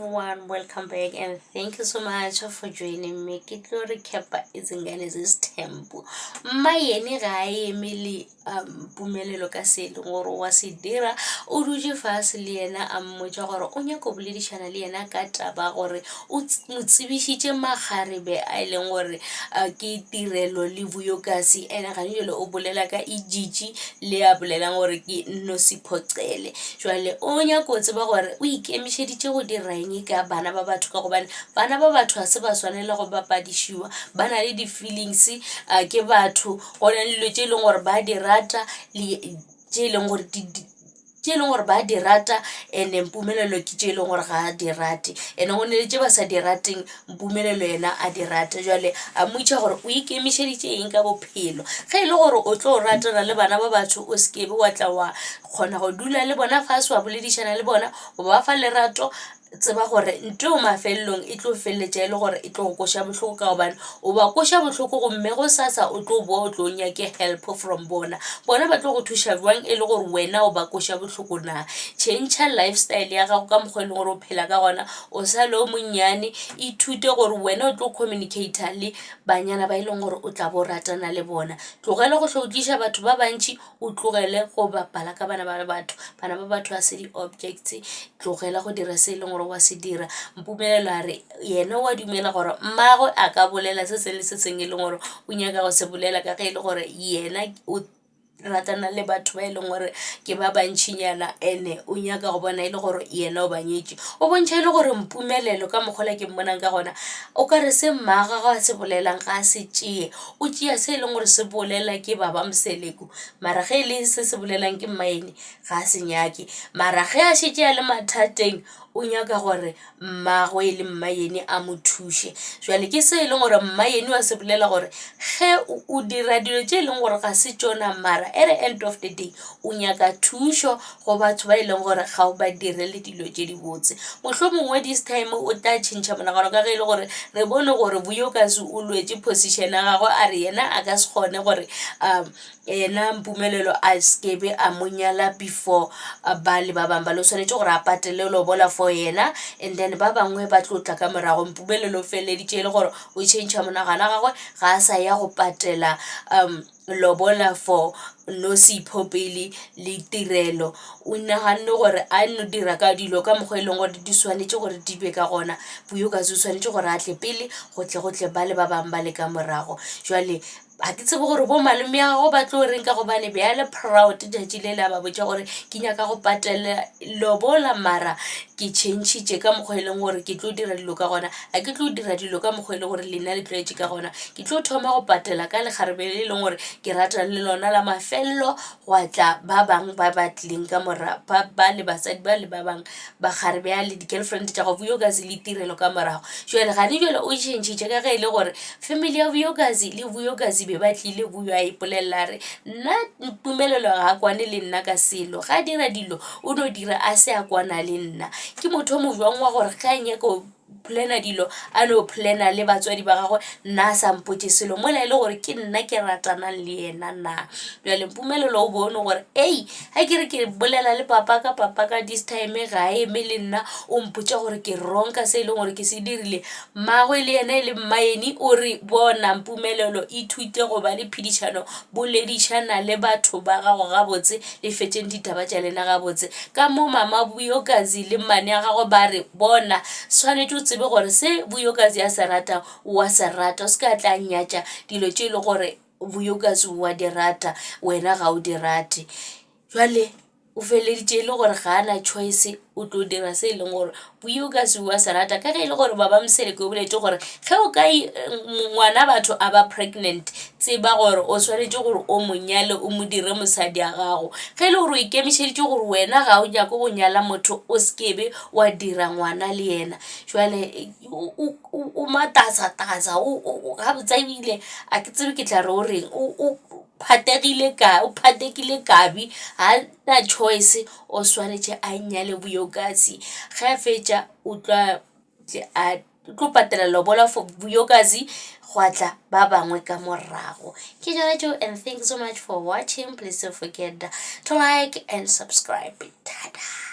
everyone, welcome back and thank you so much for joining me. Ke tlo recap izingane zesitembu. Mayeni ga emeli pumelelo ka se le gore wa se dira o dutse fase le yena a mmotsa gore o nya go boledišana le yena ka taba gore o tsebishitse magarebe a ileng gore ke tirelo le buyokasi ene ga njelo o bolela ka ijiji le a bolelang gore ke nosiphoqele jwale o nya go tseba gore o ikemišeditše go dira eng ka bana ba batho ka gobane bana ba batho ha se ba swanela go bapadishiwa ba na le di-feelings ke batho go na le dilo tše e leng gore ba di rata le tše e leng gore tše e leng gore ba di rata ene mpumelelo ke tše e leng gore ga a di rate ene go ne le tše ba sa di rateng mpumelelo yena a di rata jwale a mmotša gore o ikemišeditše eng ka bophelo ge e le gore o tlo ratana le bana ba batho o sekebe wa tla wa kgona go dula le bona fase wa boledišana le bona o ba fa lerato tseba gore ntho mafelelong e tlo felletša e le gore e tlo go koša bohloko ka gobane o ba koša bohloko gomme go sasa o tlo boa o tlo nyake help from bona ba tlo go thuša jwang e le gore wena o ba koša bohloko na change lifestyle ya gago ka mokgwa e leng gore o phela ka gona o sa le o monnyane ithute gore wena o tlo communicata le banyana ba e leng gore o tla bo ratana le bona tlogele go hlodiša batho ba bantši o tlogele go bapala ka bana ba batho a se di-objects tlogela go dira se e leng gore wa se dira mpumelelo a re yena wa dumela gore mmagwe a ka bolela se seng le se seng e leng gore o nyaka go se bolela ka ge e le gore yena o ratana le batho ba e leng gore ke ba bantšinyana ene o nyaka go bona e le gore yena o ba nyetše o bontšha e le gore mpumelelo ka mokgola ke mmonang ka gona o ka re se mmaga ga se bolelang ga se tšee o tšea se e leng gore se bolela ke baba moseleko mara ge e le se se bolelang ke mmaene ga se nyake mara ge a šetše a le mathateng o nyaka gore mmagwe le mmaene a mo thuše jwale ke se e leng gore mmaene wa se bolela gore ge o dira dilo tše e leng gore ga se tšona mara at the end of the day o nyaka thušo go batho ba e leng gore ga o ba direle dilo tše di botse mohlomongwe this time o tla tšhintšha monagano ka ge e le gore re bone gore buyokasi o lwetše position ya gagwe a re yena a ka se kgone gore yena mpumelelo a skebe a monyala before ba le ba bangwe ba le swanetše gore a patele lobola for yena and then ba bangwe ba tlo tla ka morago mpumelelo feleditše e le gore o tšhentšha monagano gagwe ga a sa ya go patela lobola for nosipho pele le tirelo o naganne gore a no dira ka dilo ka mokgwa e leng gore di swanetše gore di be ka gona buyokasi o swanetše gore a tle pele go tle ba le ba bangwe ba le ka morago jwale a ke tsebe gore bo malome ya gago ba tlo reng ka gobane be a le proud tšatši le la ba botša gore ke nyaka go patela lobola mara ke tšhentšhitše ka mokgwa e leng gore ke tlo dira dilo ka gona a ke tlo dira dilo ka mokgwa e le gore lena le tloetše ka gona ke tlo thoma go patela ka legarebe le e leng gore ke ratang le lona la mafelelo go tla ba bangwe ba batlileng ka mora ba le basadi ba le ba bangwe ba garebe ya le di-girlfriend tša go buyokasi le tirelo ka morago jwale gane jwale o tšhentšhitše ka ge e le gore family ya buyokasi le buyokasi be ba tlile buyo a ipolelela re nna pumelelo ga a kwane le nna ka selo ga a dira dilo o no dira a se a kwana le nna ke motho o mojwang wa gore ga a nyako plana dilo a no plana le batswadi ba gagwe nna a sa mpotše selo mola e le gore ke nna ke ratanang le yena na bjale mpumelelo o bone gore ei ga ke re ke bolela le papa ka this time ga a eme le nna o mpotša gore ke wrong ka se e leng gore ke se dirile mmagwe le yena e le mmaene o re bona mpumelelo ithute go ba le phedišano boledišana le batho ba gago gabotse le fetšeng ditaba tša lena gabotse ka mo mama buyokasi le mmane ya gago ba re bona swanetše o tsebe gore se buyokasi a se rata wa se rata o se ka tla nyatša dilo tše e le gore buyokasi wa di rata wena ga o di rate jwale o feleditše e le gore ga ana choice o tlo dira se e leng gore buyokasi wa se rata ka ge e le gore baba moseleko o boletše gore ge o ka ngwana batho a ba pregnant tseba gore o swanetše gore o monyale o mo dire mosadi a gago ge e le gore o ikemišeditše gore wena ga o nyako go nyala motho o sekebe wa dira ngwana le yena jwale o matasatasa gabotsa ebile a ke tsebe ke tla re o reng o phatekile kabi ga na choice o swanetše a nyale buyokasi ge a fetša o tlo patela lobola for buyokasi go tla ba bangwe ka morago ke jalo and thanks so much for watching please don't forget to like and subscribe tada